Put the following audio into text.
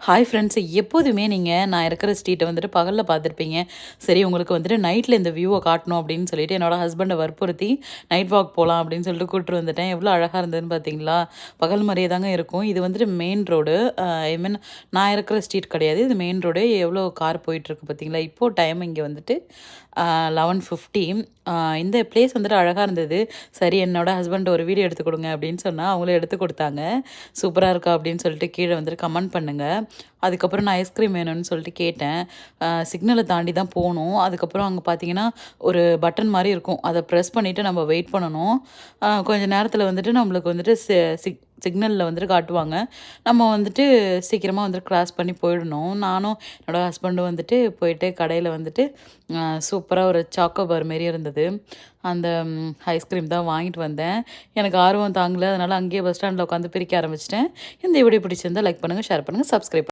Hi friends, எப்போதுமே நான் இருக்கிற ஸ்ட்ரீட்டை பகலில் பார்த்துருப்பீங்க. சரி, உங்களுக்கு நைட்டில் இந்த வியூவை காட்டணும் அப்படின்னு சொல்லிட்டு என்னோட ஹஸ்பண்டை வற்புறுத்தி நைட் வாக் போகலாம் அப்படின்னு சொல்லிட்டு கூப்பிட்டு வந்துட்டேன். எவ்வளோ அழகாக இருந்ததுன்னு பார்த்தீங்களா? பகல் மாதிரியே தாங்க இருக்கும். இது மெயின் ரோடு. ஐ மீன், நான் இருக்கிற ஸ்ட்ரீட் கிடையாது, இது மெயின் ரோடு. எவ்வளோ கார் போயிட்டுருக்கு பார்த்தீங்களா? இப்போது டைம் இங்கே 11:50. இந்த பிளேஸ் அழகாக இருந்தது. சரி, என்னோட ஹஸ்பண்ட் ஒரு வீடியோ எடுத்து கொடுங்க அப்படின்னு சொன்னால் அவங்களும் எடுத்து கொடுத்தாங்க. சூப்பராக இருக்கா அப்படின்னு சொல்லிட்டு கீழே கமெண்ட் பண்ணுங்கள். அதுக்கப்புறம் நான் ஐஸ்கிரீம் வேணும்னு சொல்லிட்டு கேட்டேன். சிக்னலை தாண்டி தான் போகணும். அதுக்கப்புறம் அங்கே பார்த்தீங்கன்னா ஒரு பட்டன் மாதிரி இருக்கும். அதை ப்ரெஸ் பண்ணிவிட்டு நம்ம வெயிட் பண்ணணும். கொஞ்சம் நேரத்தில் நம்மளுக்கு சிக்னலில் காட்டுவாங்க. நம்ம சீக்கிரமாக கிராஸ் பண்ணி போயிடணும். நானும் என்னோடய ஹஸ்பண்டும் போயிட்டு கடையில் சூப்பராக ஒரு சாக்கோ பார் மாரி இருந்தது. அந்த ஐஸ்கிரீம் தான் வாங்கிட்டு வந்தேன். எனக்கு ஆர்வம் தாங்கல. அதனால் அங்கேயே பஸ் ஸ்டாண்டில் உட்காந்து பிரிக்க ஆரம்பிச்சிட்டேன். இந்த வீடியோ பிடிச்சிருந்தால் லைக் பண்ணுங்கள், ஷேர் பண்ணுங்கள், சப்ஸ்கிரைப்